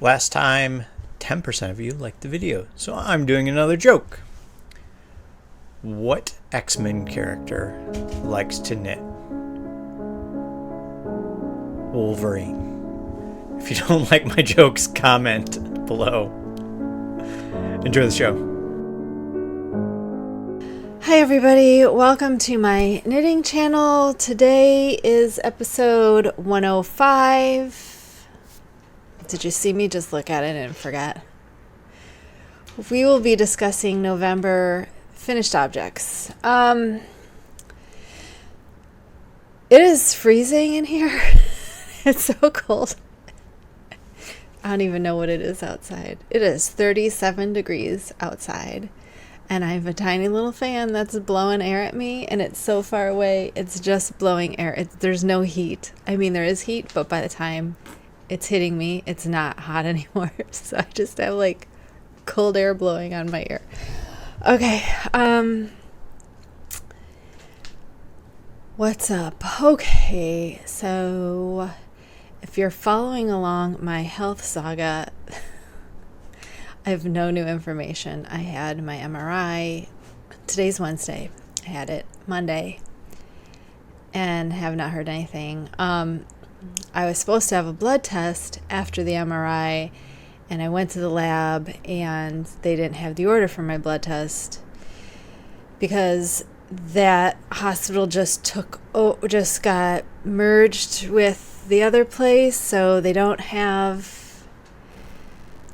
Last time, 10% of you liked the video, so I'm doing another joke. What X-Men character likes to knit? Wolverine. If you don't like my jokes, comment below. Enjoy the show. Hi everybody, welcome to my knitting channel. Today is episode 105. Did you see me just look at it and forget? We will be discussing November finished objects. It is freezing in here. It's so cold. I don't even know what it is outside. It is 37 degrees outside. And I have a tiny little fan that's blowing air at me, and it's so far away, it's just blowing air. There's no heat. I mean, there is heat, but by the time it's hitting me, it's not hot anymore. So I just have like cold air blowing on my ear. Okay, what's up? Okay, so if you're following along my health saga, I have no new information. I had my MRI. Today's Wednesday. I had it Monday and have not heard anything. I was supposed to have a blood test after the MRI, and I went to the lab and they didn't have the order for my blood test because that hospital just got merged with the other place, so they don't have.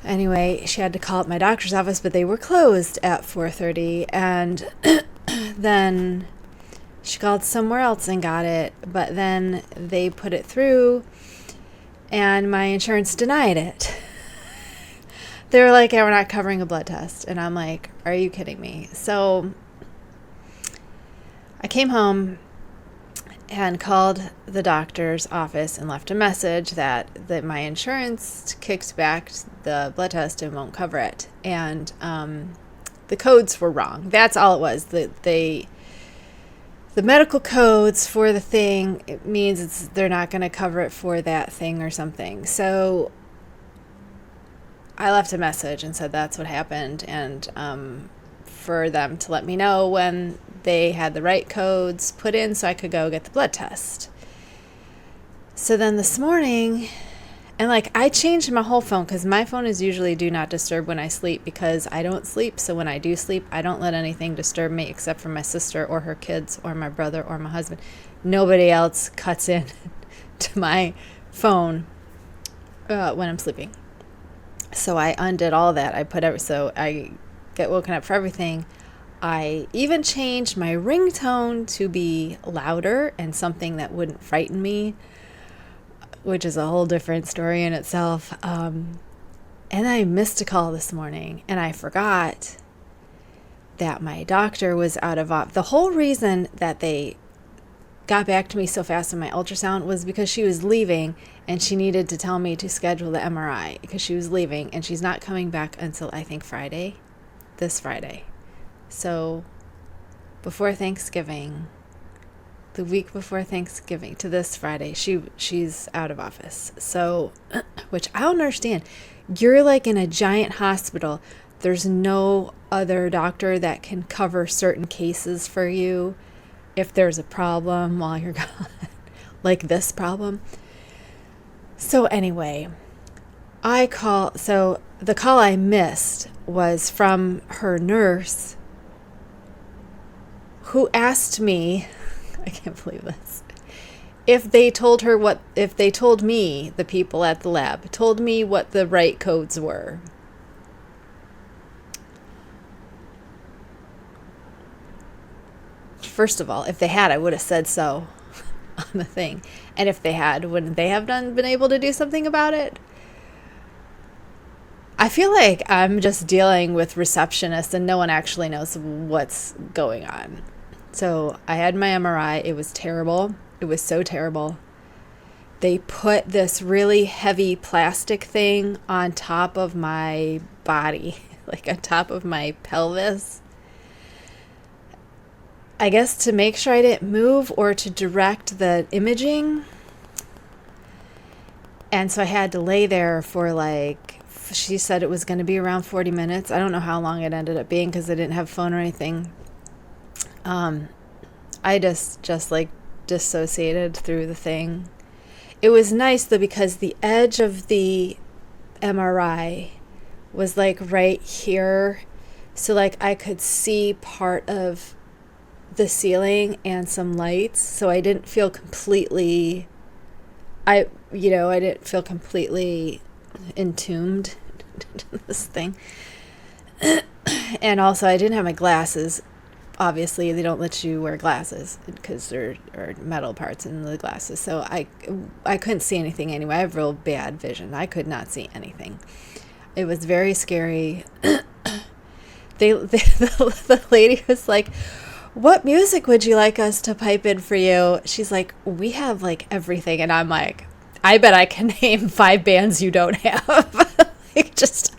Anyway, she had to call up my doctor's office, but they were closed at 4:30, and then she called somewhere else and got it, but then they put it through, and my insurance denied it. They were like, yeah, we're not covering a blood test, and I'm like, are you kidding me? So I came home and called the doctor's office and left a message that my insurance kicked back the blood test and won't cover it. And the codes were wrong. That's all it was. The medical codes for the thing, it means they're not going to cover it for that thing or something. So I left a message and said that's what happened, and for them to let me know when they had the right codes put in so I could go get the blood test. So then this morning, and I changed my whole phone, because my phone is usually do not disturb when I sleep, because I don't sleep. So when I do sleep, I don't let anything disturb me except for my sister or her kids or my brother or my husband. Nobody else cuts in to my phone when I'm sleeping. So I undid all that. So I get woken up for everything. I even changed my ringtone to be louder and something that wouldn't frighten me, which is a whole different story in itself. And I missed a call this morning, and I forgot that my doctor was out of office. The whole reason that they got back to me so fast on my ultrasound was because she was leaving, and she needed to tell me to schedule the MRI because she was leaving, and she's not coming back until I think this Friday. So before Thanksgiving, the week before Thanksgiving to this Friday, she's out of office. So, which I don't understand. You're like in a giant hospital. There's no other doctor that can cover certain cases for you if there's a problem while you're gone, like this problem. So anyway, so the call I missed was from her nurse, who asked me, I can't believe this, if they told me, the people at the lab, told me what the right codes were. First of all, if they had, I would have said so on the thing. And if they had, wouldn't they have been able to do something about it? I feel like I'm just dealing with receptionists and no one actually knows what's going on. So I had my MRI. It was terrible. It was so terrible. They put this really heavy plastic thing on top of my body, like on top of my pelvis. I guess to make sure I didn't move or to direct the imaging. And so I had to lay there for like, she said it was going to be around 40 minutes. I don't know how long it ended up being because I didn't have a phone or anything. I just like dissociated through the thing. It was nice though because the edge of the MRI was like right here. So like I could see part of the ceiling and some lights. So I didn't feel completely, I didn't feel completely entombed in this thing. And also I didn't have my glasses. Obviously they don't let you wear glasses because there are metal parts in the glasses. So I couldn't see anything anyway. I have real bad vision. I could not see anything. It was very scary. The lady was like, what music would you like us to pipe in for you? She's like, we have like everything. And I'm like, I bet I can name 5 bands you don't have. Like just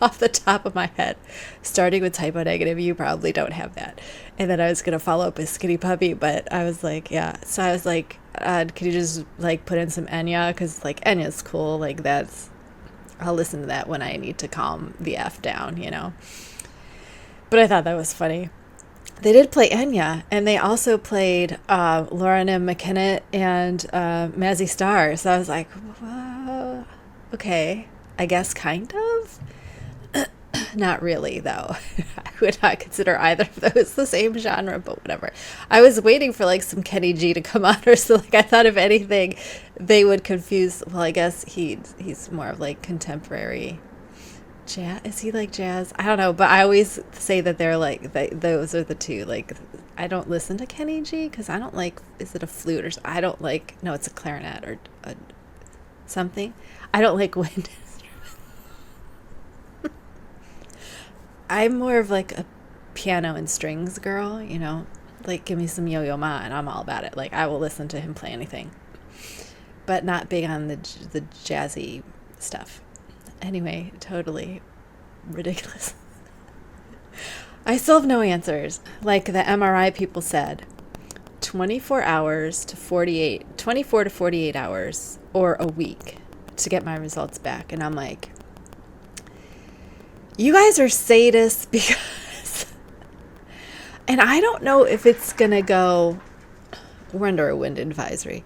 off the top of my head. Starting with Typo Negative, you probably don't have that. And then I was going to follow up with Skinny Puppy, but I was like, yeah. So I was like, can you just like put in some Enya? Because like Enya's cool. Like that's, I'll listen to that when I need to calm the F down, But I thought that was funny. They did play Enya, and they also played Lauren M. McKenna and Mazzy Star. So I was like, whoa, okay, I guess kind of. Not really, though. I would not consider either of those the same genre, but whatever. I was waiting for like some Kenny G to come on, or so. Like I thought, if anything, they would confuse. Well, I guess he's more of like contemporary jazz. Is he like jazz? I don't know, but I always say that they're like those are the two. Like I don't listen to Kenny G because I don't like. Is it a flute or I don't like? No, it's a clarinet or something. I don't like wind. I'm more of like a piano and strings girl, like give me some Yo-Yo Ma and I'm all about it. Like I will listen to him play anything, but not big on the jazzy stuff. Anyway, totally ridiculous. I still have no answers. Like the MRI people said, 24 to 48 hours or a week to get my results back. And I'm like, you guys are sadists because, and I don't know if it's going to go, we're under a wind advisory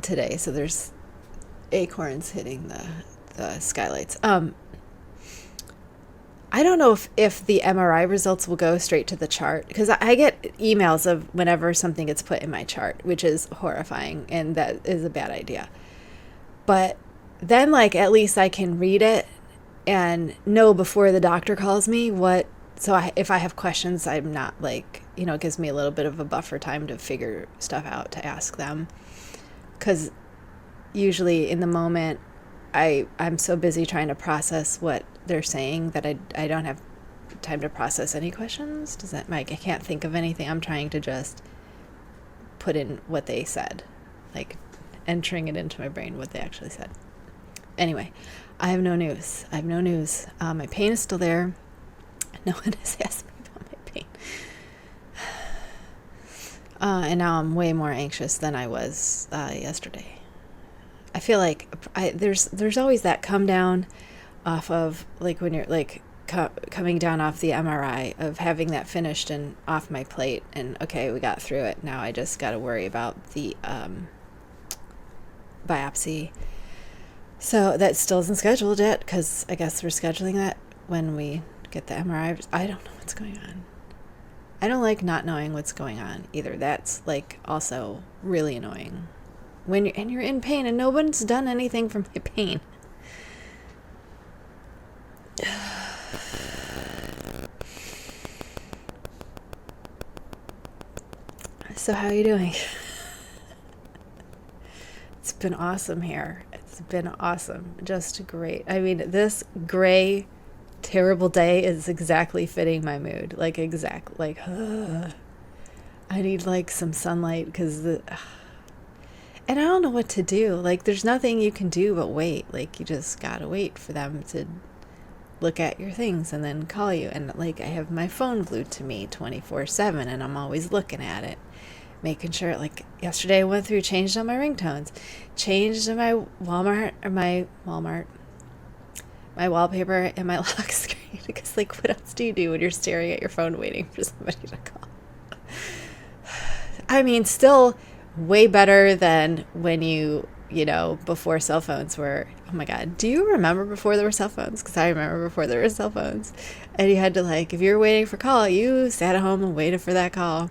today. So there's acorns hitting the skylights. I don't know if the MRI results will go straight to the chart because I get emails of whenever something gets put in my chart, which is horrifying. And that is a bad idea. But then like, at least I can read it and know before the doctor calls me if I have questions, I'm not like, it gives me a little bit of a buffer time to figure stuff out to ask them. Because usually in the moment, I'm so busy trying to process what they're saying that I don't have time to process any questions. Does that I can't think of anything. I'm trying to just put in what they said, like entering it into my brain, what they actually said. Anyway, I have no news. My pain is still there. No one has asked me about my pain. And now I'm way more anxious than I was yesterday. I feel like there's always that come down off of, like when you're like coming down off the MRI of having that finished and off my plate. And okay, we got through it. Now I just got to worry about the biopsy. So that still isn't scheduled yet because I guess we're scheduling that when we get the MRI. I don't know what's going on. I don't like not knowing what's going on either. That's like also really annoying when you're in pain and no one's done anything for my pain. So how are you doing? It's been awesome here. It's been awesome. Just great. I mean, this gray, terrible day is exactly fitting my mood. Like, I need, like, some sunlight because and I don't know what to do. Like, there's nothing you can do but wait. Like, you just gotta wait for them to look at your things and then call you. And, like, I have my phone glued to me 24/7 and I'm always looking at it. making sure, like yesterday I went through, changed on my ringtones, changed on my my wallpaper and my lock screen, because like what else do you do when you're staring at your phone waiting for somebody to call? I mean, still way better than when you know, before cell phones were, oh my God, do you remember before there were cell phones? Because I remember before there were cell phones, and you had to, like, if you were waiting for a call, you sat at home and waited for that call.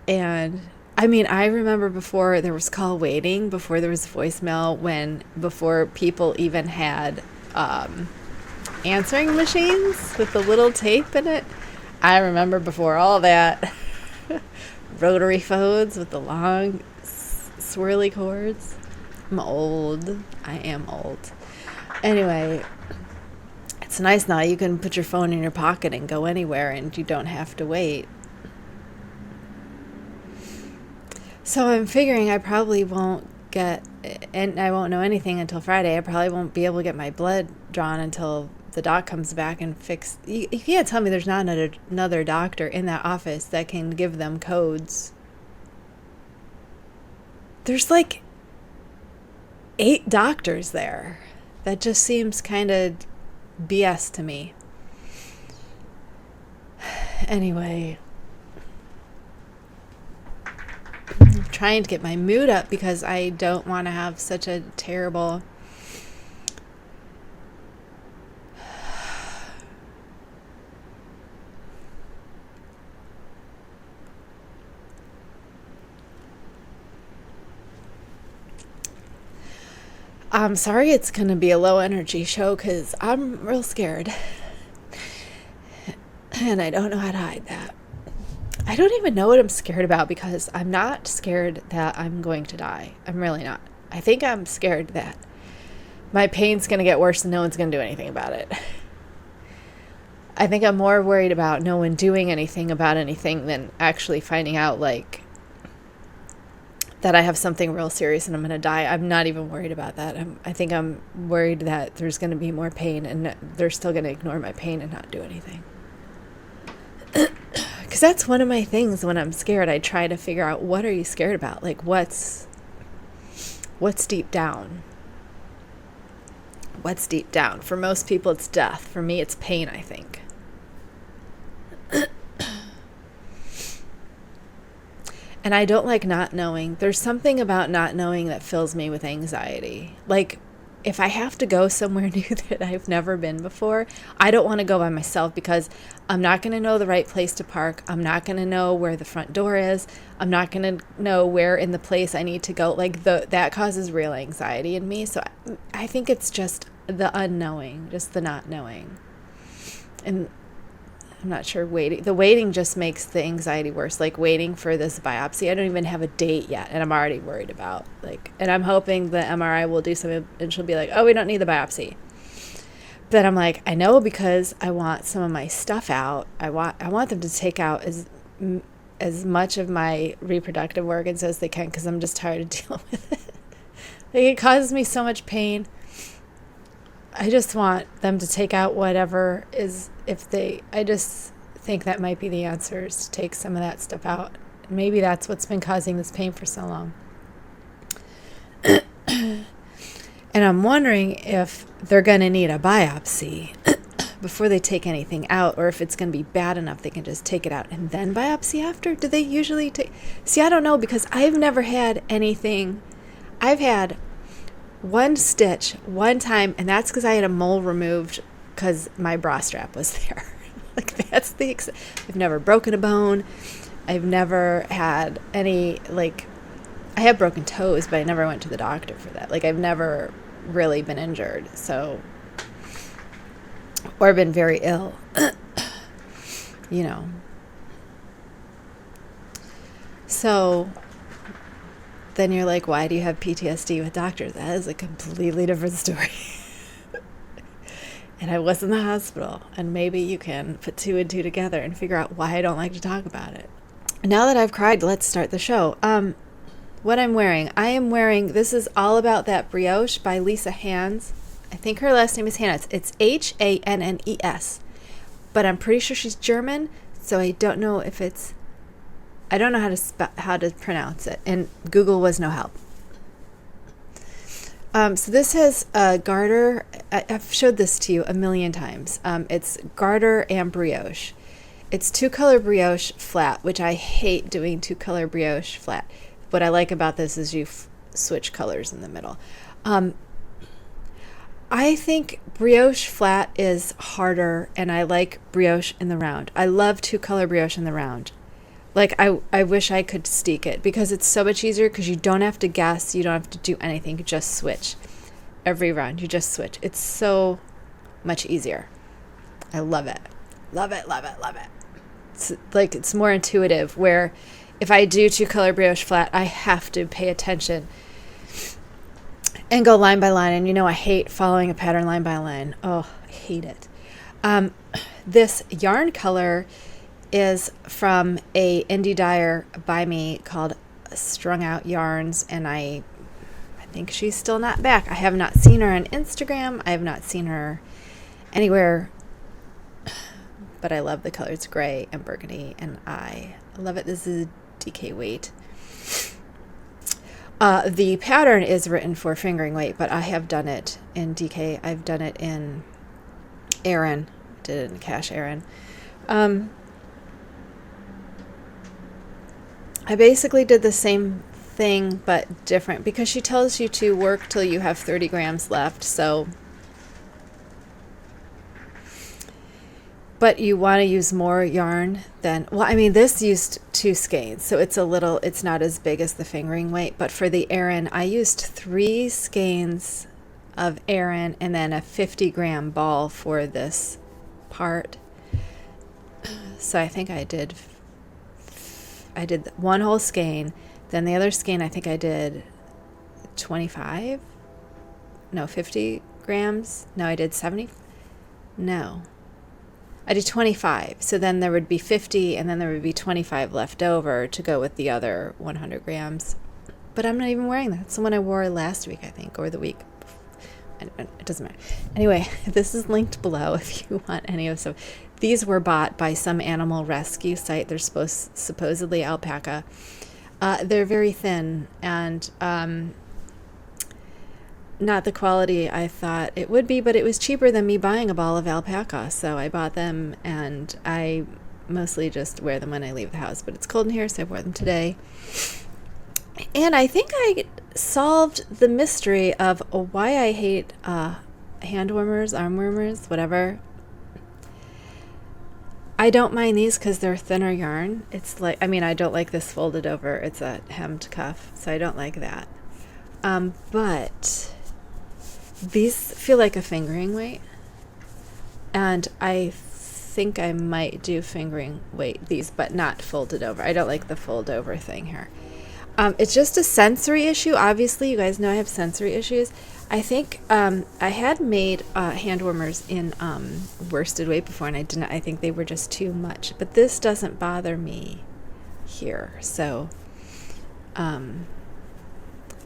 And I mean, I remember before there was call waiting, before there was voicemail, before people even had answering machines with the little tape in it. I remember before all that. Rotary phones with the long swirly cords. I'm old. I am old. Anyway, it's nice now. You can put your phone in your pocket and go anywhere, and you don't have to wait. So I'm figuring I probably won't and I won't know anything until Friday. I probably won't be able to get my blood drawn until the doc comes back and fix. You can't tell me there's not another doctor in that office that can give them codes. There's like 8 doctors there. That just seems kind of BS to me. Anyway, I'm trying to get my mood up because I don't want to have such a terrible I'm sorry it's going to be a low energy show because I'm real scared. And I don't know how to hide that. I don't even know what I'm scared about, because I'm not scared that I'm going to die. I'm really not. I think I'm scared that my pain's going to get worse and no one's going to do anything about it. I think I'm more worried about no one doing anything about anything than actually finding out, like, that I have something real serious and I'm going to die. I'm not even worried about that. I think I'm worried that there's going to be more pain and they're still going to ignore my pain and not do anything. Because that's one of my things when I'm scared. I try to figure out, what are you scared about? Like, what's deep down? What's deep down? For most people, it's death. For me, it's pain, I think. And I don't like not knowing. There's something about not knowing that fills me with anxiety. Like, if I have to go somewhere new that I've never been before, I don't want to go by myself, because I'm not going to know the right place to park. I'm not going to know where the front door is. I'm not going to know where in the place I need to go. Like, that causes real anxiety in me. So I think it's just the unknowing, just the not knowing. And I'm not sure the waiting just makes the anxiety worse. Like, waiting for this biopsy, I don't even have a date yet, and I'm already worried about, like, and I'm hoping the MRI will do something and she'll be like, oh, we don't need the biopsy. But I'm like, I know, because I want some of my stuff out. I want them to take out as much of my reproductive organs as they can, because I'm just tired of dealing with it. Like, it causes me so much pain. I just want them to take out whatever is, I just think that might be the answer, is to take some of that stuff out. Maybe that's what's been causing this pain for so long. And I'm wondering if they're going to need a biopsy before they take anything out, or if it's going to be bad enough they can just take it out and then biopsy after. Do they usually take? See, I don't know, because I've never had anything. I've had one stitch one time, and that's because I had a mole removed because my bra strap was there. Like, that's I've never broken a bone. I've never had any, like, I have broken toes, but I never went to the doctor for that. Like, I've never really been injured, so, or been very ill, you know. So then you're like, why do you have PTSD with doctors? That is a completely different story. And I was in the hospital, and maybe you can put 2 and 2 together and figure out why I don't like to talk about it. Now that I've cried, let's start the show. What I'm wearing. I am wearing, this is all about that Brioche by Lisa Hannes. I think her last name is Hannes. It's Hannes. But I'm pretty sure she's German, so I don't know if it's I don't know how to pronounce it, and Google was no help. So this has garter. I've showed this to you a million times. It's garter and brioche. It's 2-color brioche flat, which I hate doing 2-color brioche flat. What I like about this is you switch colors in the middle. I think brioche flat is harder, and I like brioche in the round. I love 2-color brioche in the round. Like, I wish I could steek it, because it's so much easier, because you don't have to guess. You don't have to do anything. You just switch. Every round, you just switch. It's so much easier. I love it. Love it, love it, love it. It's like, it's more intuitive, where if I do 2-color brioche flat, I have to pay attention and go line by line. And I hate following a pattern line by line. Oh, I hate it. This yarn color is from a indie dyer by me called Strung Out Yarns, and I think she's still not back. I have not seen her on Instagram. I have not seen her anywhere, but I love the color. It's gray and burgundy, and I love it. This is DK weight. The pattern is written for fingering weight, but I have done it in DK. I've done it in Aran. Did it in Cash Aran. I basically did the same thing but different, because she tells you to work till you have 30 grams left. So, but you want to use more yarn than, well, I mean, this used 2 skeins, so it's not as big as the fingering weight. But for the Aran, I used 3 skeins of Aran and then a 50-gram ball for this part. So I think I did 1 whole skein. Then the other skein, I think I did 50 grams. No, I did 70. No, I did 25. So then there would be 50, and then there would be 25 left over to go with the other 100 grams. But I'm not even wearing that. It's the one I wore last week, I think, or the week. It doesn't matter. Anyway, this is linked below if you want any of stuff. These were bought by some animal rescue site. They're supposedly alpaca. They're very thin, and not the quality I thought it would be, but it was cheaper than me buying a ball of alpaca. So I bought them, and I mostly just wear them when I leave the house. But it's cold in here, so I wore them today. And I think I solved the mystery of why I hate hand warmers, arm warmers, whatever. I don't mind these because they're thinner yarn. It's like, I mean, I don't like this folded over. It's a hemmed cuff, so I don't like that. But these feel like a fingering weight, and I think I might do fingering weight these, but not folded over. I don't like the fold over thing here. It's just a sensory issue. Obviously, you guys know I have sensory issues. I think I had made hand warmers in worsted weight before, and I didn't. I think they were just too much. But this doesn't bother me here. So,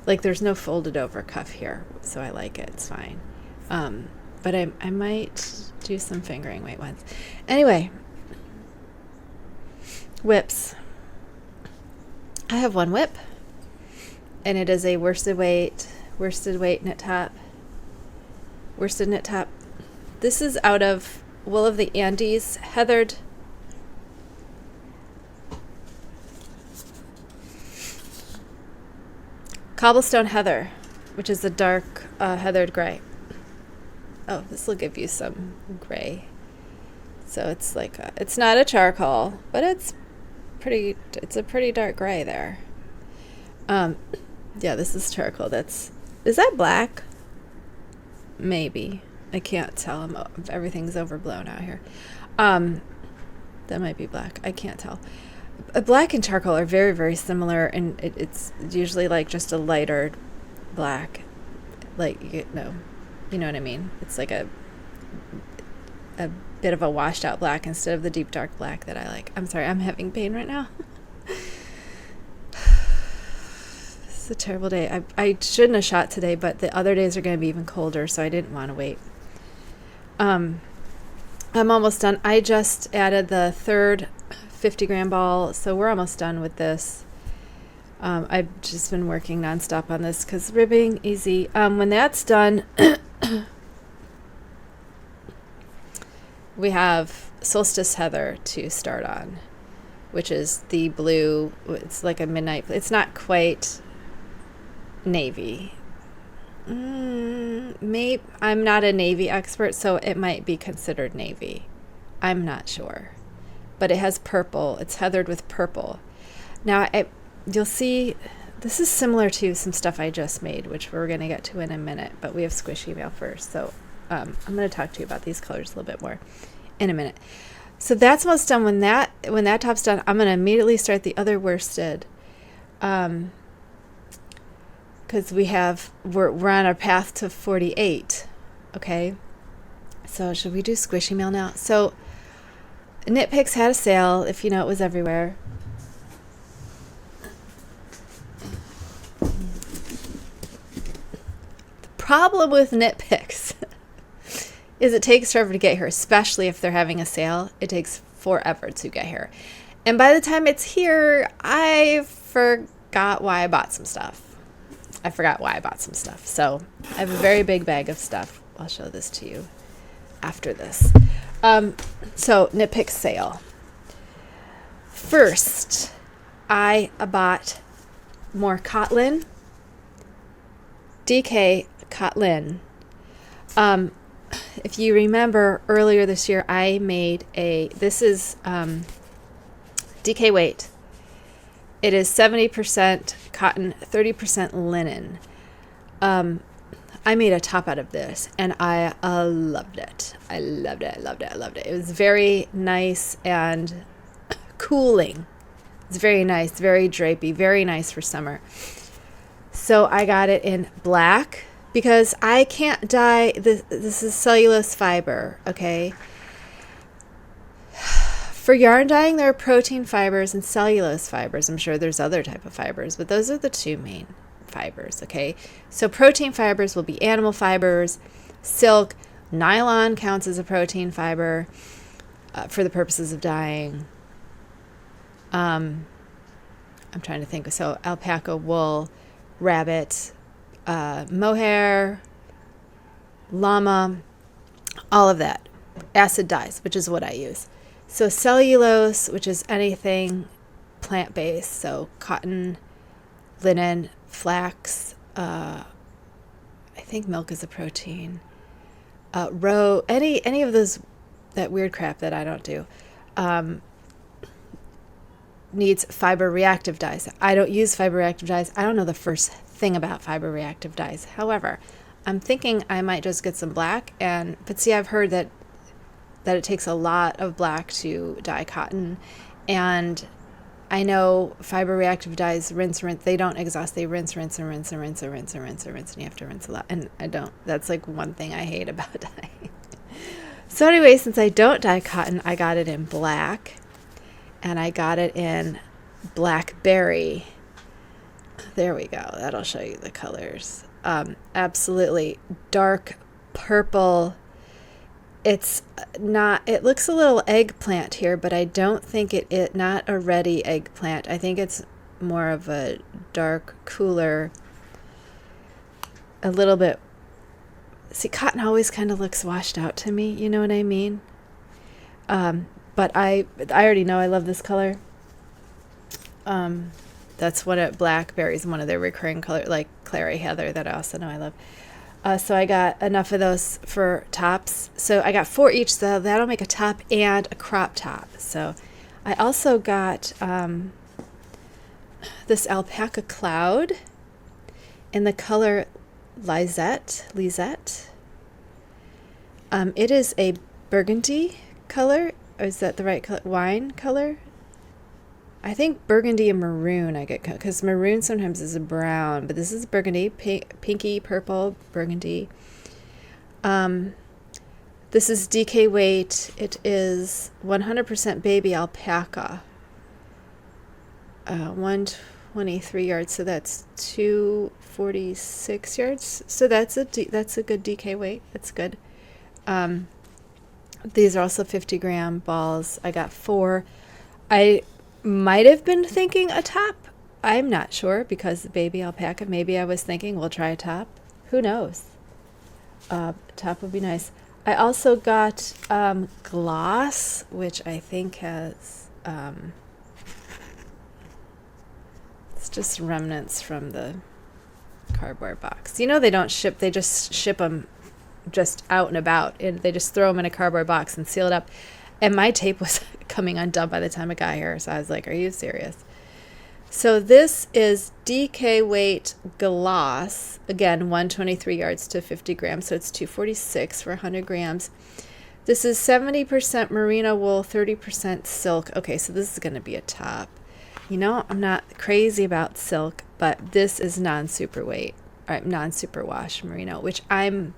like, there's no folded over cuff here, so I like it. It's fine. But I might do some fingering weight ones. Anyway, whips. I have one whip, and it is a worsted weight knit top. Worsted knit top. This is out of Wool of the Andes, heathered. Cobblestone heather, which is a dark heathered gray. Oh, this will give you some gray. So it's like it's not a charcoal, but it's a pretty dark gray there. Yeah, this is charcoal. Is that black? Maybe. I can't tell. Everything's overblown out here. That might be black. I can't tell. Black and charcoal are very, very similar, and it's usually like just a lighter black. Like, you know what I mean? It's like a bit of a washed out black instead of the deep dark black that I like. I'm sorry, I'm having pain right now. This is a terrible day. I shouldn't have shot today, but the other days are going to be even colder, so I didn't want to wait. I'm almost done. I just added the third 50-gram ball. So we're almost done with this. I've just been working nonstop on this because ribbing, easy. When that's done, we have Solstice Heather to start on, which is the blue. It's like a midnight. It's not quite navy. Maybe I'm not a navy expert, so it might be considered navy. I'm not sure. But it has purple. It's heathered with purple. Now, you'll see this is similar to some stuff I just made, which we're going to get to in a minute, but we have squishy mail first. So I'm going to talk to you about these colors a little bit more in a minute. So that's almost done. When that top's done, I'm going to immediately start the other worsted. Because we're on our path to 48. Okay. So should we do squishy mail now? So Knit Picks had a sale, if you know, it was everywhere. Problem with Knit Picks is it takes forever to get here, especially if they're having a sale. It takes forever to get here. And by the time it's here, I forgot why I bought some stuff. So I have a very big bag of stuff. I'll show this to you after this. So Knit Picks sale. First, I bought more Kotlin. DK Kotlin. If you remember earlier this year, I made this is DK weight. It is 70% cotton, 30% linen. I made a top out of this, and I loved it. I loved it. It was very nice and cooling. It's very nice, very drapey, very nice for summer. So I got it in black because I can't dye this. This is cellulose fiber, okay? For yarn dyeing, there are protein fibers and cellulose fibers. I'm sure there's other type of fibers, but those are the two main fibers, okay? So protein fibers will be animal fibers, silk, nylon counts as a protein fiber for the purposes of dyeing. I'm trying to think. So alpaca, wool, rabbit, mohair, llama, all of that. Acid dyes, which is what I use. So cellulose, which is anything plant-based, so cotton, linen, flax, I think milk is a protein, any of those, that weird crap that I don't do, needs fiber reactive dyes. I don't use fiber reactive dyes. I don't know the first thing about fiber reactive dyes. However, I'm thinking I might just get some black, but see, I've heard that it takes a lot of black to dye cotton, and I know fiber reactive dyes rinse. They don't exhaust. They rinse, and you have to rinse a lot. And I don't. That's like one thing I hate about dyeing. So anyway, since I don't dye cotton, I got it in black, and I got it in blackberry. There we go. That'll show you the colors. Absolutely dark purple. It's not, it looks a little eggplant here, but I don't think it not a ready eggplant. I think it's more of a dark, cooler, a little bit. See, cotton always kind of looks washed out to me. You know what I mean? But I already know I love this color. That's what blackberry is, one of their recurring color, like clary heather, that I also know I love. So I got enough of those for tops. So I got 4 each, so that'll make a top and a crop top. So I also got this alpaca cloud in the color Lisette. It is a burgundy color. Or is that the right color? Wine color? I think burgundy and maroon I get, because maroon sometimes is a brown, but this is burgundy, pinky, purple, burgundy. This is DK weight. It is 100% baby alpaca. 123 yards, so that's 246 yards. So that's a good DK weight. That's good. These are also 50-gram balls. I got 4. I might have been thinking a top. I'm not sure because the baby alpaca. Maybe I was thinking we'll try a top. Who knows? Top would be nice. I also got gloss, which I think has it's just remnants from the cardboard box. You know, they don't ship, they just ship them just out and about, and they just throw them in a cardboard box and seal it up. And my tape was coming undone by the time it got here, so I was like, are you serious? So this is DK weight gloss, again 123 yards to 50 grams, so it's $246 for 100 grams. This is 70% merino wool, 30% silk. Okay, so this is going to be a top. You know, I'm not crazy about silk, but this is non-super weight, or non-super wash merino, which I'm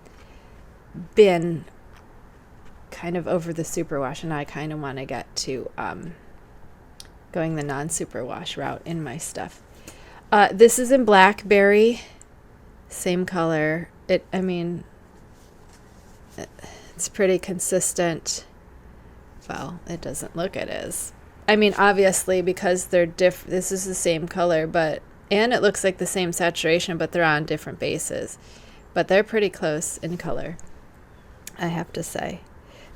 been kind of over the superwash, and I kind of want to get to going the non-superwash route in my stuff. This is in blackberry, same color. It's pretty consistent. Well, it doesn't look it is. I mean, obviously, because they're this is the same color, and it looks like the same saturation, but they're on different bases. But they're pretty close in color, I have to say.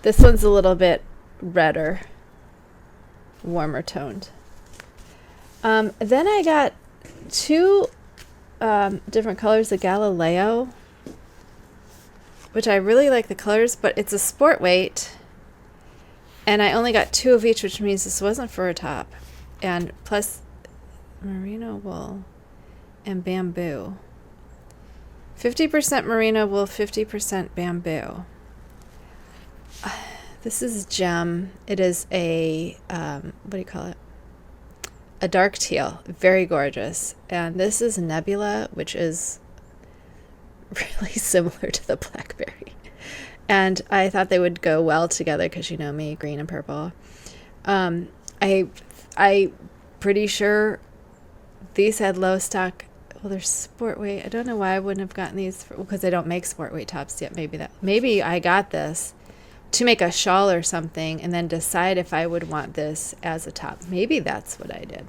This one's a little bit redder, warmer toned. Then I got two different colors of Galileo, which I really like the colors, but it's a sport weight. And I only got 2 of each, which means this wasn't for a top. And plus merino wool and bamboo. 50% merino wool, 50% bamboo. This is gem. It is a, what do you call it? A dark teal. Very gorgeous. And this is Nebula, which is really similar to the blackberry. And I thought they would go well together because you know me, green and purple. I pretty sure these had low stock. Well, they're sport weight. I don't know why I wouldn't have gotten these because I don't make sport weight tops yet. Maybe I got this to make a shawl or something and then decide if I would want this as a top. Maybe that's what I did.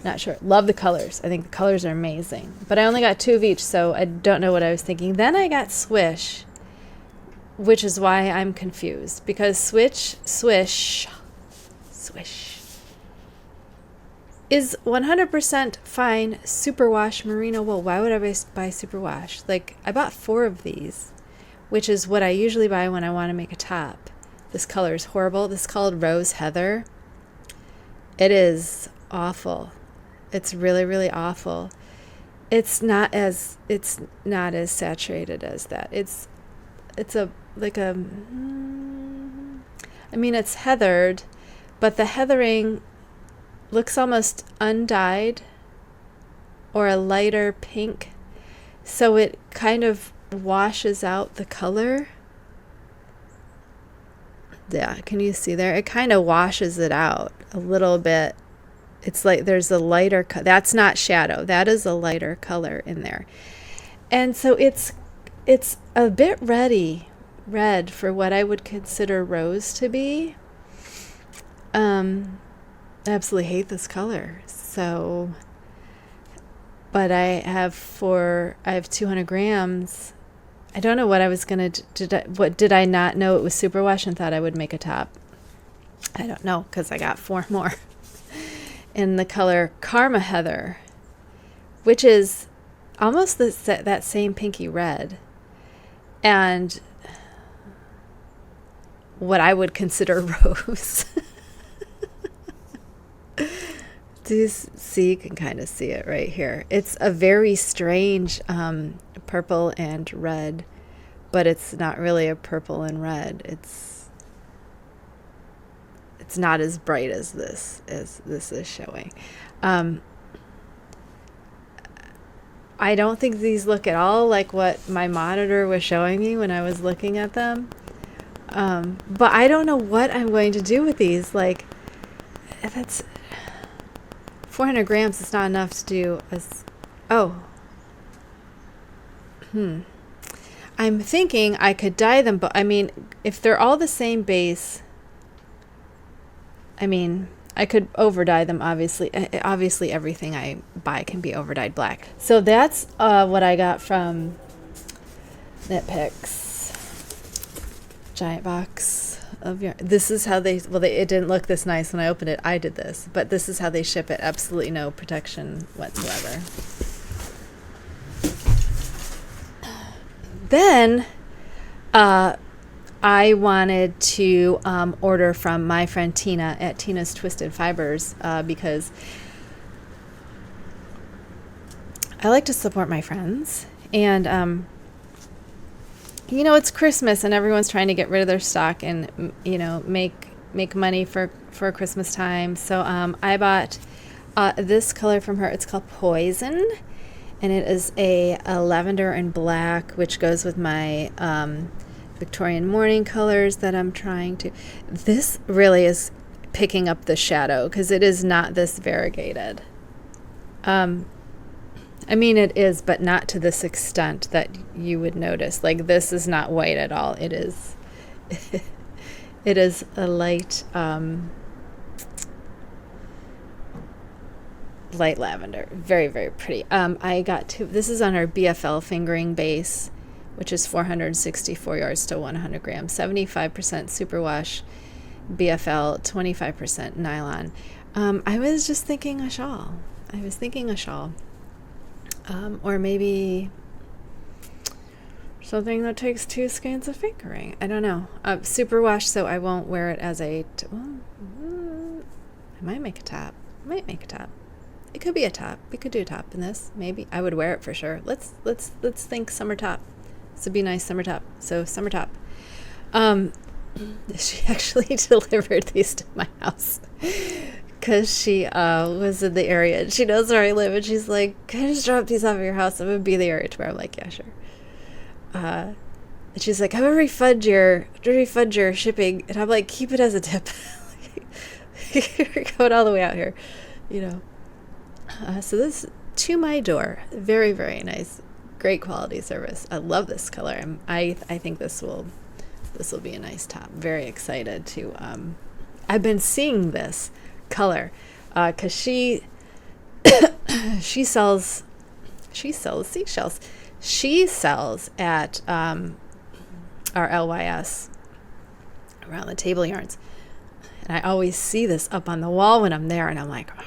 Not sure. Love the colors. I think the colors are amazing. But I only got 2 of each, so I don't know what I was thinking. Then I got Swish, which is why I'm confused. Because Swish is 100% fine superwash merino wool. Why would I buy superwash? Like, I bought 4 of these, which is what I usually buy when I want to make a top. This color is horrible. This is called Rose Heather. It is awful. It's really, really awful. It's not as saturated as that. It's it's heathered, but the heathering looks almost undyed or a lighter pink, so it kind of washes out the color. Yeah, can you see there? It kind of washes it out a little bit. It's like there's a lighter that's not shadow. That is a lighter color in there. And so it's a bit red for what I would consider rose to be. I absolutely hate this color. So, but I have 200 grams. I don't know what I was going to, did I not know it was superwash and thought I would make a top? I don't know, because I got 4 more. In the color Karma Heather, which is almost that same pinky red. And what I would consider rose. You can kind of see it right here. It's a very strange purple and red, but it's not really a purple and red. It's not as bright as this is showing. I don't think these look at all like what my monitor was showing me when I was looking at them. But I don't know what I'm going to do with these. Like, that's 400 grams is not enough to do I'm thinking I could dye them, but I mean, if they're all the same base, I mean, I could over-dye them, obviously. Obviously, everything I buy can be over-dyed black. So that's what I got from Knitpicks. Giant box of yarn. This is how it didn't look this nice when I opened it. I did this. But this is how they ship it. Absolutely no protection whatsoever. Then, I wanted to order from my friend Tina at Tina's Twisted Fibers because I like to support my friends. And, it's Christmas and everyone's trying to get rid of their stock and, make money for Christmas time. So I bought this color from her. It's called Poison. And it is a lavender and black, which goes with my Victorian Mourning colors that I'm trying to. This really is picking up the shadow because it is not this variegated. I mean, it is, but not to this extent that you would notice. Like, this is not white at all. It is, it is a light, light lavender. Very, very pretty. I got this is on our BFL fingering base, which is 464 yards to 100 grams, 75% superwash BFL, 25% nylon. I was just thinking a shawl. Or maybe something that takes 2 skeins of fingering. I don't know. Superwash, so I won't wear it as I might make a top. It could be a top. We could do a top in this. Maybe I would wear it for sure. Let's think summer top. This would be a nice summer top. So summer top. She actually delivered these to my house because she was in the area and she knows where I live, and she's like, "Can I just drop these off at your house? I'm gonna be in the area tomorrow." I'm like, "Yeah, sure." And she's like, "I'm gonna refund your shipping," and I'm like, "Keep it as a tip." You're going all the way out here, So this to my door, very, very nice, great quality service. I love this color. I think this will be a nice top. Very excited to. I've been seeing this color because she sells seashells. She sells at our LYS around the table yarns, and I always see this up on the wall when I'm there, and I'm like, oh.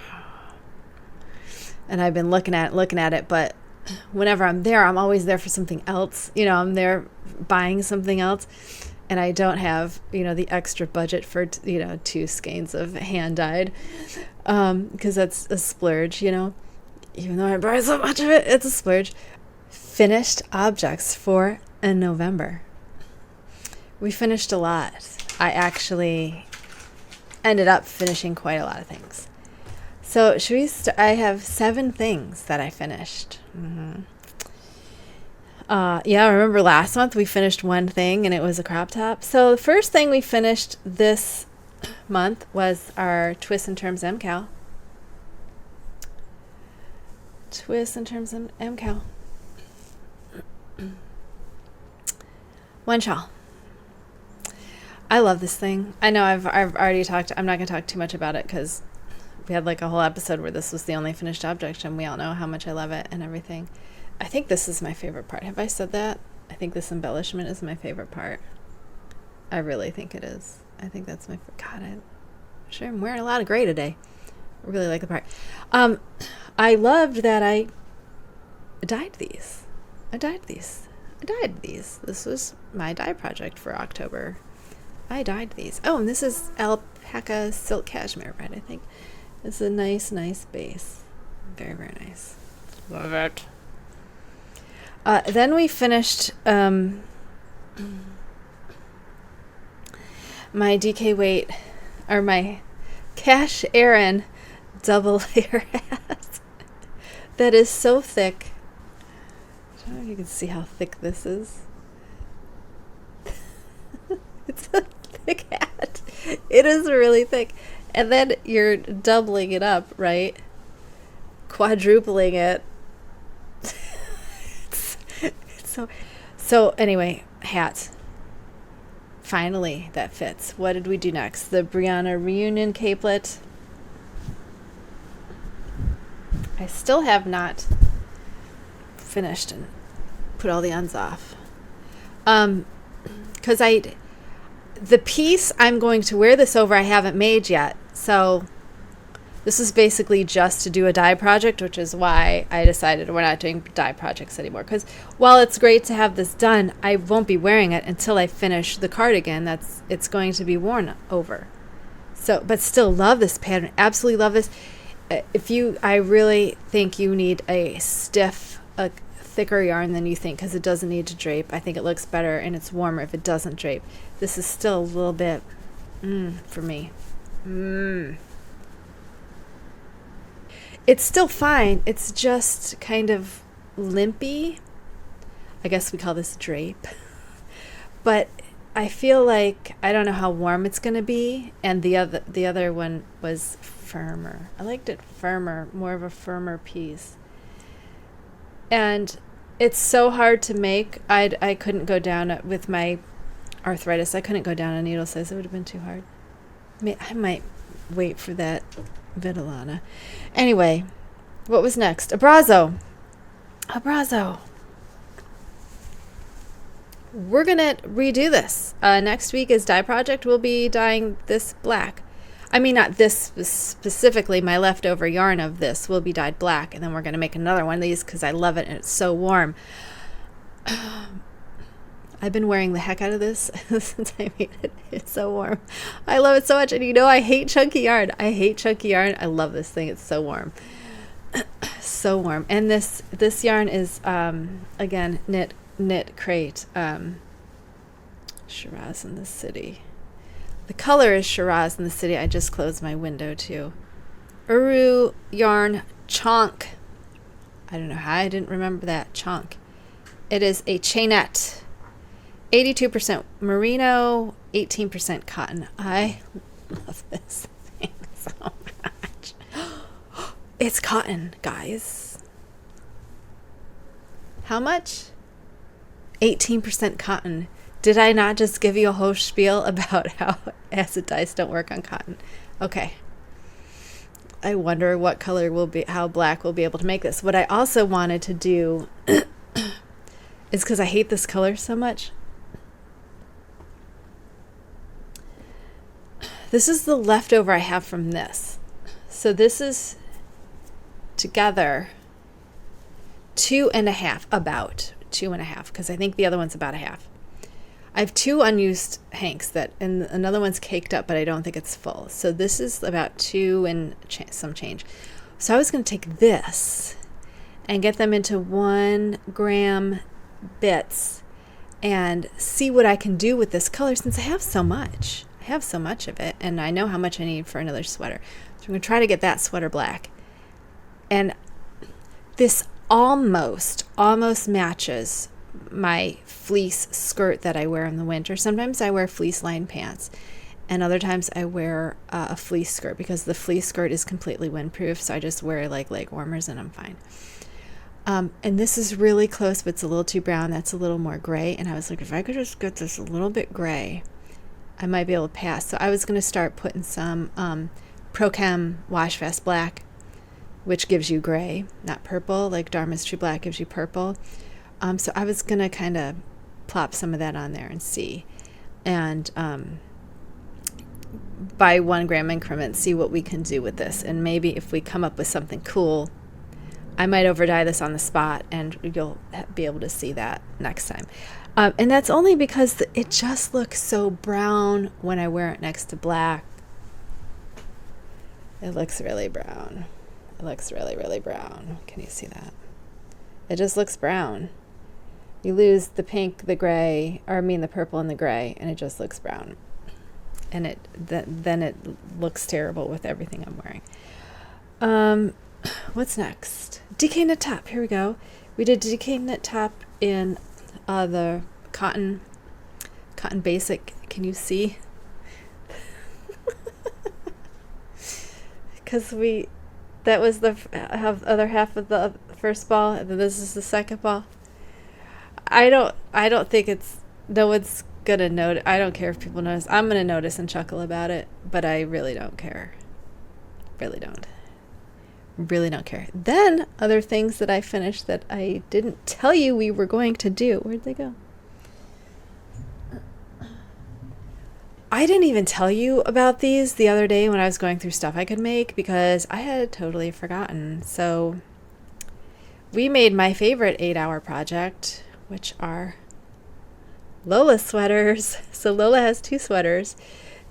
And I've been looking at it, but whenever I'm there, I'm always there for something else. I'm there buying something else, and I don't have, the extra budget for, 2 skeins of hand dyed, because that's a splurge, even though I buy so much of it, it's a splurge. Finished objects for November. We finished a lot. I actually ended up finishing quite a lot of things. So should we I have 7 things that I finished. Mm-hmm. Remember last month we finished 1 thing and it was a crop top. So the first thing we finished this month was our Twists and Turns MKAL. Twists and Turns MKAL. 1 shawl. I love this thing. I know I've already talked. I'm not going to talk too much about it because we had like a whole episode where this was the only finished object, and we all know how much I love it and everything. I think this is my favorite part. Have I said that? I think this embellishment is my favorite part. I really think it is. I think that's my God. I'm wearing a lot of gray today. I really like the part. I loved that I dyed these. This was my dye project for October. I dyed these. Oh, and this is alpaca silk cashmere red, I think. It's a nice base. Very, very nice. Love it. Then we finished my DK weight, or my Cash Aran double layer hat. That is so thick. I don't know if you can see how thick this is. It's a thick hat. It is really thick. And then you're doubling it up, right? Quadrupling it. it's so anyway, hats. finally, that fits. What did we do next? The Brianna reunion capelet. I still have not finished and put all the ends off. Because the piece I'm going to wear this over I haven't made yet. So this is basically just to do a dye project, which is why I decided we're not doing dye projects anymore. Because while it's great to have this done, I won't be wearing it until I finish the cardigan. It's going to be worn over. So, but still love this pattern. Absolutely love this. I really think you need a thicker yarn than you think, because it doesn't need to drape. I think it looks better and it's warmer if it doesn't drape. This is still a little bit for me. It's still fine. It's just kind of limpy. I guess we call this drape. But I feel like I don't know how warm it's going to be, and the other one was firmer. I liked it firmer, more of a firmer piece. And it's so hard to make. I couldn't go down with my arthritis. I couldn't go down a needle size. It would have been too hard. I might wait for that Vitellana. Anyway, what was next? Abrazo. We're going to redo this. Next week is dye project. We'll be dyeing this black. I mean, not this specifically. My leftover yarn of this will be dyed black. And then we're going to make another one of these because I love it and it's so warm. I've been wearing the heck out of this since I made it. It's so warm. I love it so much. And I hate chunky yarn. I love this thing. It's so warm. So warm. And this yarn is, again, Knitcrate. Shiraz in the City. The color is Shiraz in the City. I just closed my window too. Uru yarn chonk. I don't know how I didn't remember that. Chonk. It is a chainette. 82% merino, 18% cotton. I love this thing so much. It's cotton, guys. How much? 18% cotton. Did I not just give you a whole spiel about how acid dyes don't work on cotton? Okay. I wonder what color how black we'll be able to make this. What I also wanted to do is, because I hate this color so much, this is the leftover I have from this. So this is together 2.5, about 2.5, because I think the other one's about a half. I have 2 unused hanks and another one's caked up, but I don't think it's full. So this is about 2 and some change. So I was going to take this and get them into 1 gram bits and see what I can do with this color, since I have so much. I have so much of it, and I know how much I need for another sweater. So I'm going to try to get that sweater black. And this almost matches my fleece skirt that I wear in the winter. Sometimes I wear fleece lined pants, and other times I wear a fleece skirt, because the fleece skirt is completely windproof, so I just wear like leg warmers and I'm fine. And this is really close, but it's a little too brown. That's a little more gray, and I was like, if I could just get this a little bit gray, I might be able to pass. So I was going to start putting some Prochem Wash Fast Black, which gives you gray, not purple, like Dharma's True Black gives you purple. So I was going to kind of plop some of that on there and see. And by 1 gram increments, see what we can do with this. And maybe if we come up with something cool, I might over-dye this on the spot, and you'll be able to see that next time. And that's only because it just looks so brown when I wear it next to black. It looks really brown. It looks really, really brown. Can you see that? It just looks brown. You lose the pink, the gray, the purple and the gray, and it just looks brown. And then it looks terrible with everything I'm wearing. What's next? DK knit top. Here we go. We did DK knit top in the cotton basic. Can you see? Because that was the other half of the first ball, and then this is the second ball. I don't think no one's gonna notice. I don't care if people notice. I'm gonna notice and chuckle about it, but I really don't care. Really don't. Really don't care. Then other things that I finished that I didn't tell you we were going to do. Where'd they go? I didn't even tell you about these the other day when I was going through stuff I could make because I had totally forgotten. So we made my favorite 8-hour project, which are Lola sweaters. So Lola has 2 sweaters.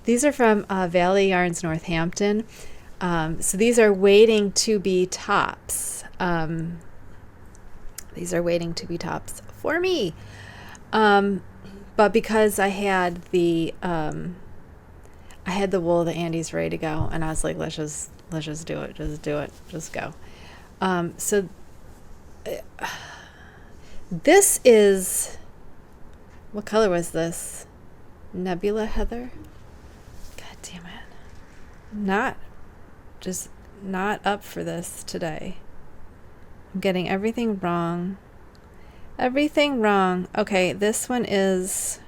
These are from Valley Yarns Northampton. So these are waiting to be tops. These are waiting to be tops for me. But because I had the wool, the Andes ready to go, and I was like, let's just do it, just go. So this is, what color was this? Nebula Heather. God damn it! Not up for this today. I'm getting everything wrong. Everything wrong. Okay, this one is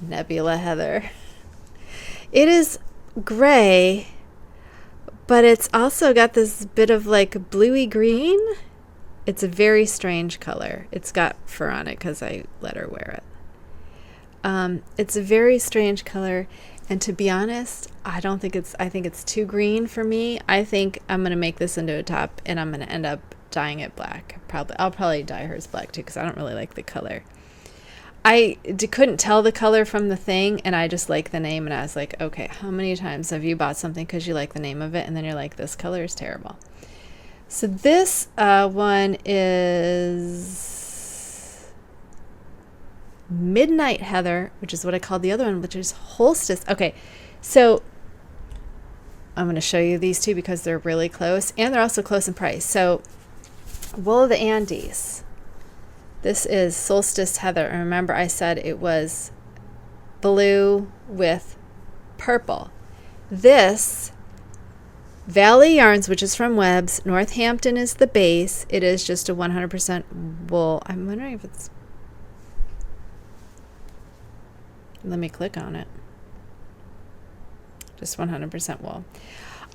Nebula Heather. It is gray, but it's also got this bit of like bluey green. It's a very strange color. It's got fur on it because I let her wear it. It's a very strange color, and to be honest, I think it's too green for me. I think I'm gonna make this into a top, and I'm gonna end up dyeing it black. I'll probably dye hers black too because I don't really like the color. I couldn't tell the color from the thing, and I just like the name, and I was like, okay, how many times have you bought something because you like the name of it, and then you're like, this color is terrible. So this one is Midnight Heather, which is what I called the other one, which is Holstis. Okay, so I'm going to show you these two because they're really close, and they're also close in price. So Wool of the Andes. This is Solstice Heather, and remember I said it was blue with purple. This Valley Yarns, which is from Webb's, Northampton is the base. It is just a 100% wool. I'm wondering if it's... Let me click on it. Just 100% wool.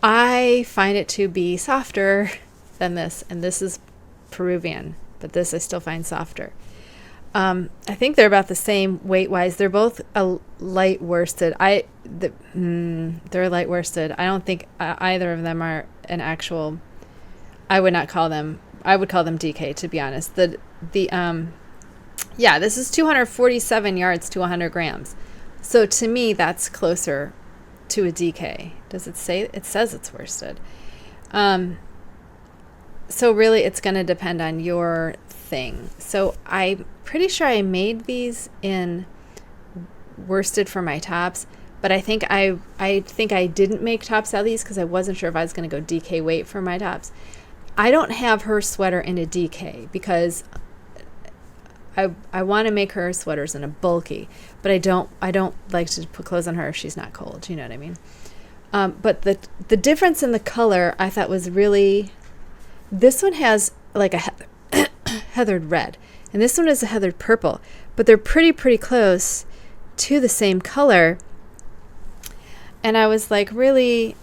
I find it to be softer than this, and this is Peruvian, but this I still find softer. I think they're about the same weight-wise. They're both a light worsted. They're light worsted. I don't think either of them are an actual... I would call them DK, to be honest. Yeah, this is 247 yards to 100 grams. So to me, that's closer to a DK. Does it say? It says it's worsted. So really, it's going to depend on your thing. So I'm pretty sure I made these in worsted for my tops, but I think I didn't make tops out of these because I wasn't sure if I was going to go DK weight for my tops. I don't have her sweater in a DK because I want to make her sweaters in a bulky, but I don't like to put clothes on her if she's not cold. You know what I mean? But the difference in the color I thought was really... This one has like a heathered red, and this one is a heathered purple, but they're pretty close to the same color. And I was like, really...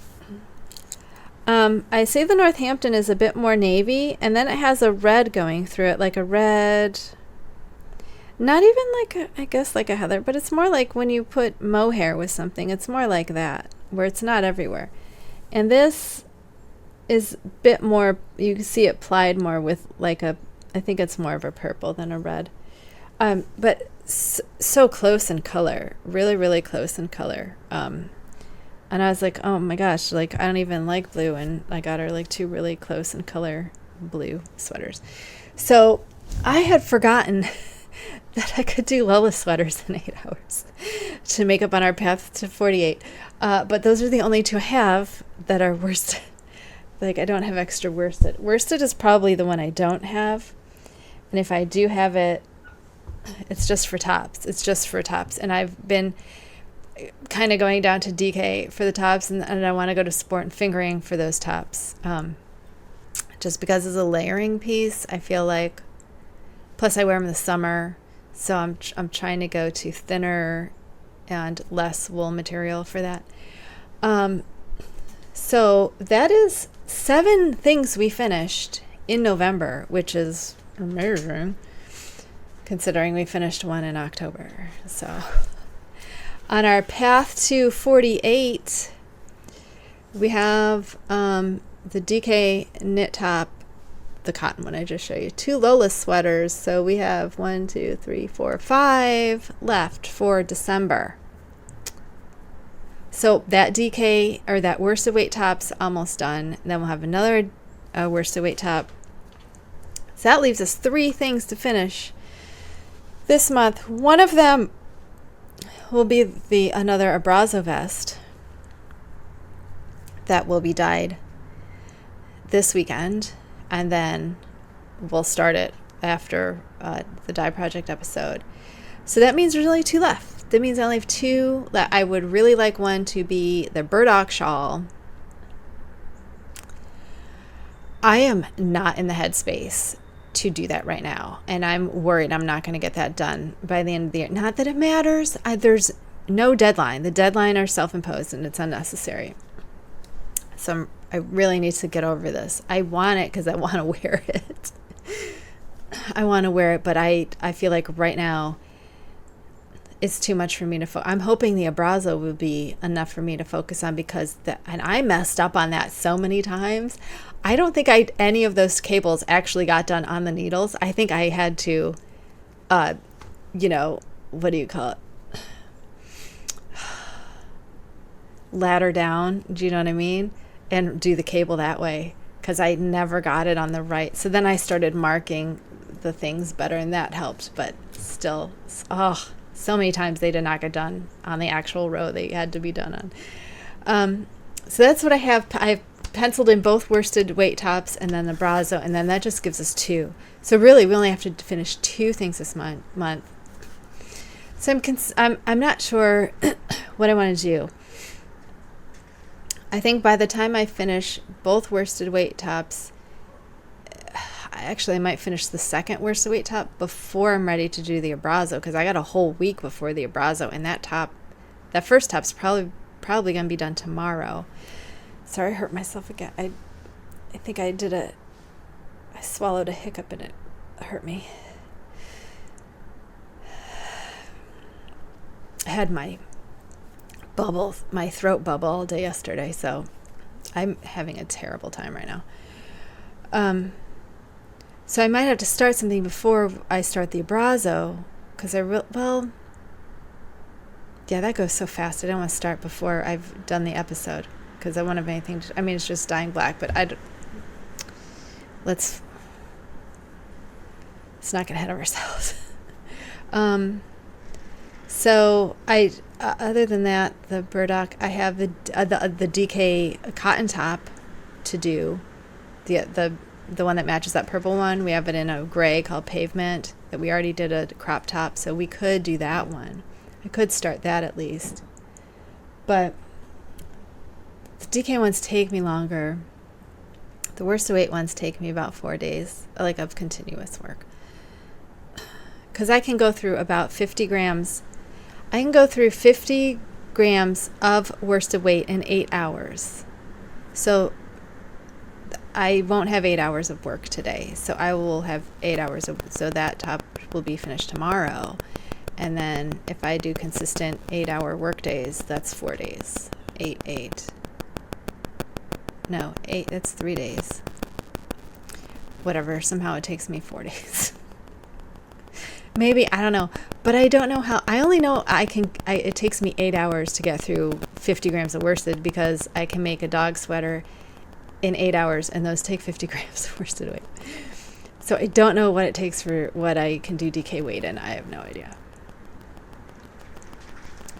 I say the Northampton is a bit more navy, and then it has a red going through it, like a red... Not even like I guess like a heather, but it's more like when you put mohair with something. It's more like that, where it's not everywhere. And this is a bit more, you can see it plied more with like I think it's more of a purple than a red. But so close in color, really close in color. And I was like, oh my gosh, like I don't even like blue, and I got her like 2 really close in color blue sweaters. So I had forgotten that I could do Lola sweaters in 8 hours to make up on our path to 48. But those are the only 2 I have that are worsted. Like I don't have extra worsted. Worsted is probably the one I don't have. And if I do have it, it's just for tops. It's just for tops. And I've been kind of going down to DK for the tops, and I want to go to sport and fingering for those tops. Just because it's a layering piece, I feel like Plus, I wear them in the summer, so I'm trying to go to thinner and less wool material for that. So that is 7 things we finished in November, which is amazing, considering we finished 1 in October. So on our path to 48, we have the DK knit top, the cotton one I just showed you, 2 Lola sweaters. So we have 1, 2, 3, 4, 5 left for December. So that DK, or that worsted weight top's almost done. Then we'll have another worsted weight top. So that leaves us 3 things to finish this month. One of them will be another Abrazo vest that will be dyed this weekend, and then we'll start it after the dye project episode. So that means there's only 2 left. That means I only have 2 left. I would really like one to be the burdock shawl. I am not in the headspace to do that right now, and I'm worried I'm not going to get that done by the end of the year. Not that it matters. There's no deadline. The deadline are self-imposed, and it's unnecessary. So I really need to get over this. I want it because I want to wear it. I want to wear it, but I feel like right now it's too much for me to I'm hoping the Abrazo will be enough for me to focus on, because and I messed up on that so many times. I don't think any of those cables actually got done on the needles. I think I had to, what do you call it? Ladder down. Do you know what I mean? And do the cable that way, because I never got it on the right. So then I started marking the things better, and that helped. But still, so many times they did not get done on the actual row they had to be done on. So that's what I have. I've penciled in both worsted weight tops and then the Abrazo, and then that just gives us 2. So really, we only have to finish 2 things this month. So I'm not sure what I want to do. I think by the time I finish both worsted weight tops, I might finish the second worsted weight top before I'm ready to do the Abrazo, because I got a whole week before the Abrazo, and that first top's probably going to be done tomorrow. Sorry, I hurt myself again. I think I swallowed a hiccup and it hurt me. I had my throat bubble all day yesterday, so I'm having a terrible time right now. So I might have to start something before I start the Abrazo, because that goes so fast. I don't want to start before I've done the episode, because I won't have anything it's just dyeing black, but let's not get ahead of ourselves. So other than that, the burdock, I have the DK cotton top to do, the one that matches that purple one. We have it in a gray called Pavement that we already did a crop top, so we could do that one. I could start that at least. But the DK ones take me longer. The worsted weight ones take me about 4 days, of continuous work. Because I can go through about 50 grams. I can go through 50 grams of worsted weight in 8 hours. So I won't have 8 hours of work today. So I will have 8 hours so that top will be finished tomorrow. And then if I do consistent 8-hour work days, that's 4 days. 8. No, 8, that's 3 days. Whatever, somehow it takes me 4 days. Maybe, I don't know. But I don't know how. I only know it takes me 8 hours to get through 50 grams of worsted, because I can make a dog sweater in 8 hours, and those take 50 grams of worsted weight. So I don't know what it takes for what I can do DK weight in. I have no idea.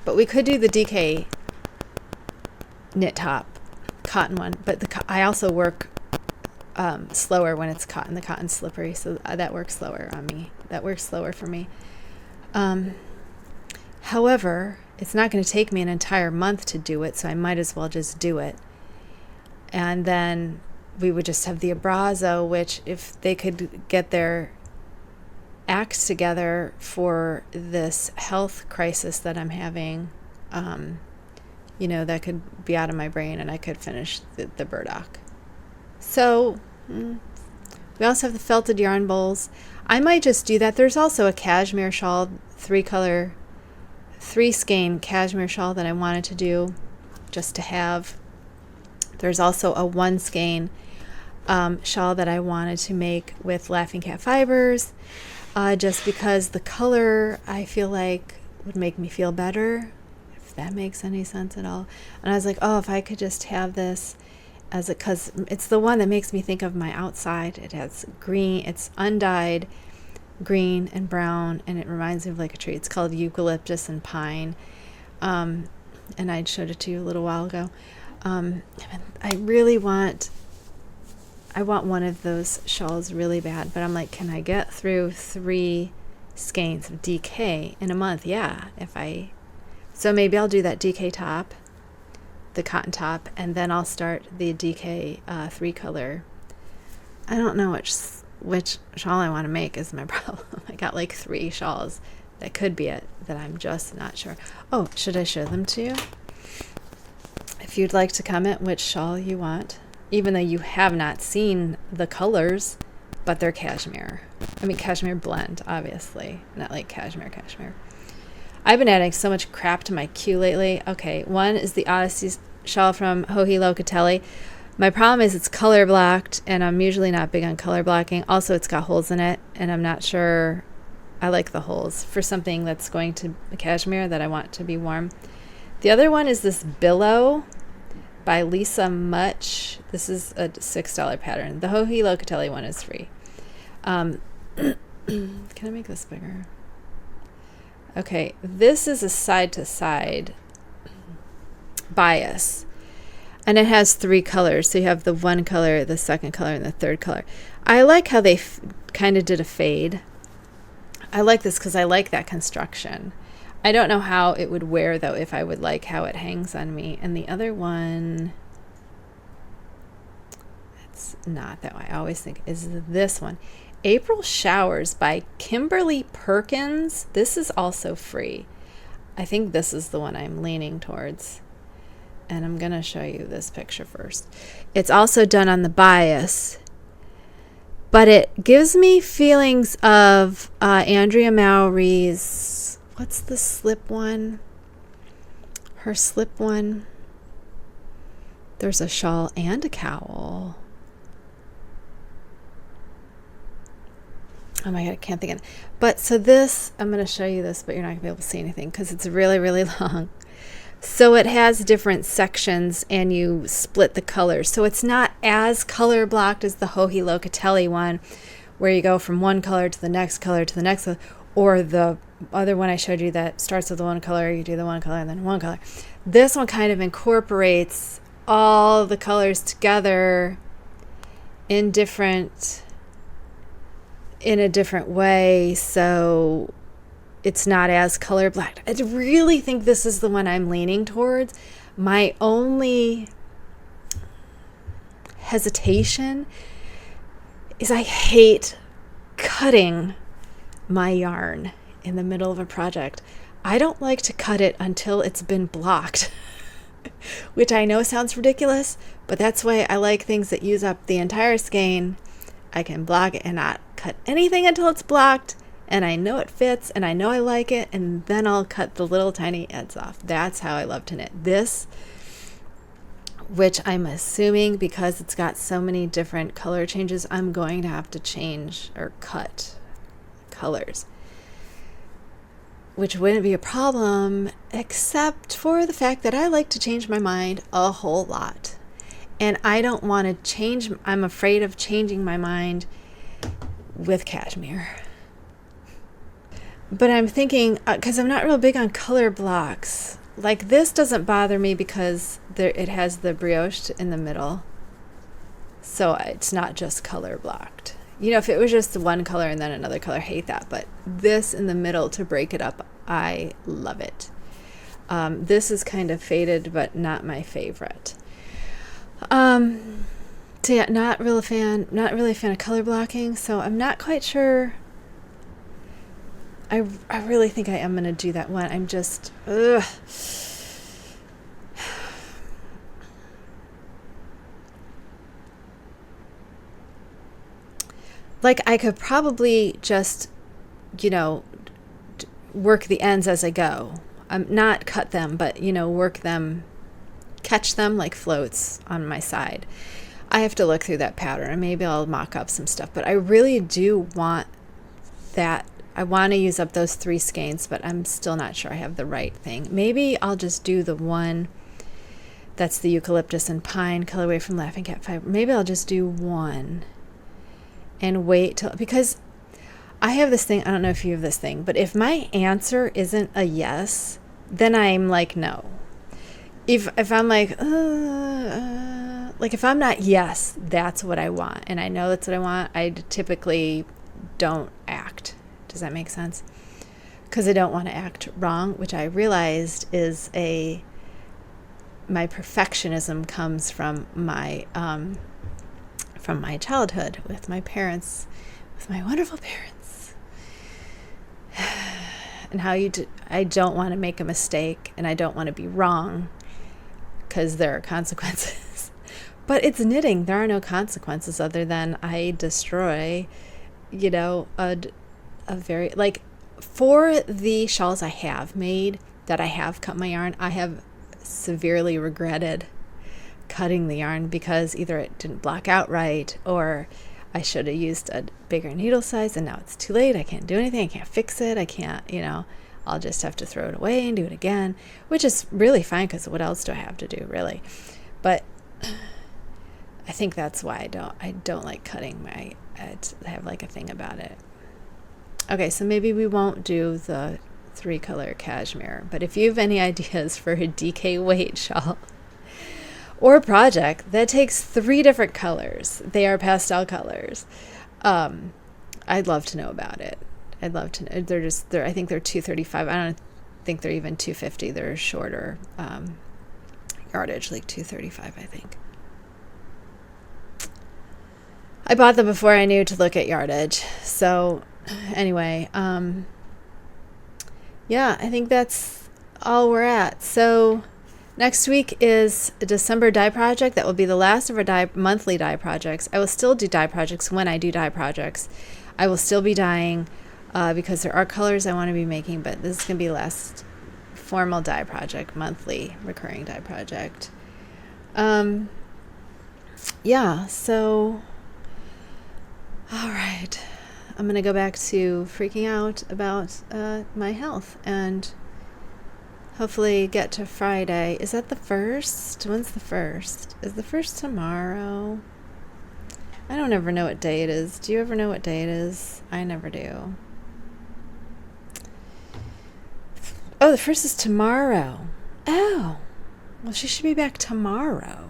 But we could do the DK knit top, cotton one. But I also work slower when it's cotton. The cotton's slippery, so that works slower on me. That works slower for me. However, it's not going to take me an entire month to do it, so I might as well just do it. And then we would just have the Abrazo, which if they could get their act together for this health crisis that I'm having. That could be out of my brain and I could finish the burdock. So we also have the felted yarn bowls. I might just do that. There's also a cashmere shawl, 3-skein cashmere shawl that I wanted to do just to have. There's also a 1-skein shawl that I wanted to make with Laughing Cat fibers, just because the color I feel like would make me feel better, if that makes any sense at all. And I was like, oh, if I could just have this because it's the one that makes me think of my outside. It has green, it's undyed green and brown, and it reminds me of like a tree. It's called eucalyptus and pine, and I showed it to you a little while ago. I want one of those shawls really bad, but I'm like, can I get through 3 skeins of DK in a month? Yeah, so maybe I'll do that DK top, the cotton top, and then I'll start the DK 3-color. I don't know which shawl I want to make is my problem. I got like 3 shawls that could be it, that I'm just not sure. Oh, should I show them to you? If you'd like to comment which shawl you want, even though you have not seen the colors, but they're cashmere. I mean, cashmere blend, obviously, not like cashmere. I've been adding so much crap to my queue lately. Okay, one is the Odyssey Shawl from Joji Locatelli. My problem is it's color blocked, and I'm usually not big on color blocking. Also, it's got holes in it, and I'm not sure I like the holes for something that's going to cashmere that I want to be warm. The other one is this Billow by Lisa Much. This is a $6 pattern. The Joji Locatelli one is free. Can I make this bigger? Okay, this is a side-to-side bias, and it has 3 colors. So you have the 1 color, the 2nd color, and the 3rd color. I like how they kind of did a fade. I like this because I like that construction. I don't know how it would wear, though, if I would like how it hangs on me. And the other one, it's not that way. I always think is this one. April Showers by Kimberly Perkins. This is also free. I think this is the one I'm leaning towards. And I'm going to show you this picture first. It's also done on the bias, but it gives me feelings of Andrea Mowry's, what's the slip one? Her slip one. There's a shawl and a cowl. Oh my God, I can't think of it. But so this, I'm going to show you this, but you're not going to be able to see anything because it's really, really long. So it has different sections and you split the colors. So it's not as color blocked as the Joji Locatelli one, where you go from one color to the next color to the next color, or the other one I showed you that starts with the 1 color, you do the 1 color and then 1 color. This one kind of incorporates all the colors together in a different way, so it's not as color black. I really think this is the one I'm leaning towards. My only hesitation is I hate cutting my yarn in the middle of a project. I don't like to cut it until it's been blocked, which I know sounds ridiculous, but that's why I like things that use up the entire skein. I can block it and not cut anything until it's blocked, and I know it fits, and I know I like it, and then I'll cut the little tiny ends off. That's how I love to knit. This, which I'm assuming because it's got so many different color changes, I'm going to have to change or cut colors, which wouldn't be a problem except for the fact that I like to change my mind a whole lot. And I don't want to change. I'm afraid of changing my mind with cashmere. But I'm thinking, because I'm not real big on color blocks. Like this doesn't bother me because it has the brioche in the middle. So it's not just color blocked. You know, if it was just one color and then another color, I hate that. But this in the middle to break it up, I love it. This is kind of faded, but not my favorite. So yeah, not really a fan of color blocking, so I'm not quite sure I really think I am going to do that one. I'm just, ugh. Like, I could probably just, work the ends as I go. Not cut them, but, work them, catch them like floats on my side. I have to look through that pattern, and maybe I'll mock up some stuff, but I really do want that. I want to use up those 3 skeins, but I'm still not sure I have the right thing. Maybe I'll just do the one that's the eucalyptus and pine colorway from Laughing Cat Fiber. Maybe I'll just do one and wait till, because I have this thing, I don't know if you have this thing, but if my answer isn't a yes, then I'm like, no. If I'm like if I'm not yes, that's what I want, and I know that's what I want, I typically don't act. Does that make sense? Because I don't want to act wrong, which I realized is my perfectionism comes from my childhood with my parents, with my wonderful parents, and how I don't want to make a mistake, and I don't want to be wrong because there are consequences. But it's knitting. There are no consequences other than I destroy, a very, like, for the shawls I have made that I have cut my yarn, I have severely regretted cutting the yarn because either it didn't block out right, or I should have used a bigger needle size, and now it's too late. I can't do anything. I can't fix it. I can't, I'll just have to throw it away and do it again, which is really fine because what else do I have to do, really? But I think that's why I don't like cutting I have like a thing about it. Okay, so maybe we won't do the 3-color cashmere, but if you have any ideas for a DK weight shawl or project that takes 3 different colors, they are pastel colors, I'd love to know about it. I'd love to know. I think they're 235. I don't think they're even 250. They're shorter yardage, like 235, I think. I bought them before I knew to look at yardage. So anyway, yeah, I think that's all we're at. So next week is a December dye project. That will be the last of our monthly dye projects. I will still do dye projects when I do dye projects. I will still be dyeing because there are colors I want to be making, but this is going to be the last formal dye project, monthly recurring dye project. Yeah, so all right. I'm going to go back to freaking out about my health and hopefully get to Friday. Is that the 1st? When's the 1st? Is the 1st tomorrow? I don't ever know what day it is. Do you ever know what day it is? I never do. Oh, the 1st is tomorrow. Oh. Well, she should be back tomorrow.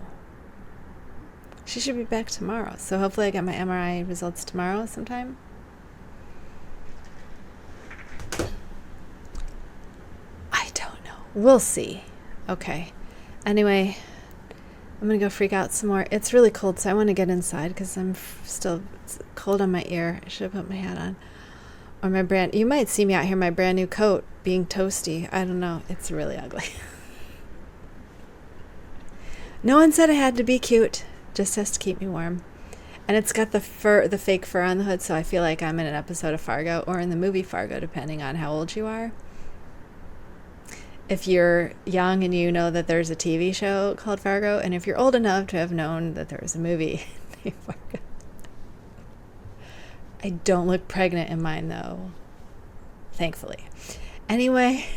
So hopefully I get my MRI results tomorrow sometime. I don't know. We'll see. Okay. Anyway, I'm going to go freak out some more. It's really cold, so I want to get inside because I'm still cold on my ear. I should have put my hat on. Or you might see me out here, my brand new coat being toasty. I don't know. It's really ugly. No one said it had to be cute. Just has to keep me warm. And it's got the fake fur on the hood, so I feel like I'm in an episode of Fargo or in the movie Fargo, depending on how old you are. If you're young and you know that there's a TV show called Fargo, and if you're old enough to have known that there was a movie named Fargo. I don't look pregnant in mine, though. Thankfully. Anyway,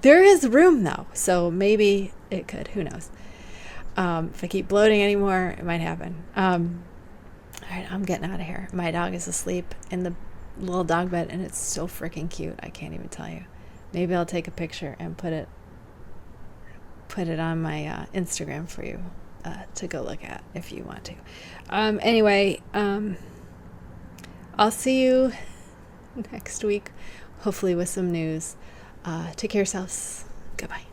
there is room, though, so maybe it could. Who knows? If I keep bloating anymore, it might happen. All right, I'm getting out of here. My dog is asleep in the little dog bed, and it's so freaking cute. I can't even tell you. Maybe I'll take a picture and put it on my Instagram for you to go look at if you want to. Anyway, I'll see you next week, hopefully with some news. Take care of yourselves. Goodbye.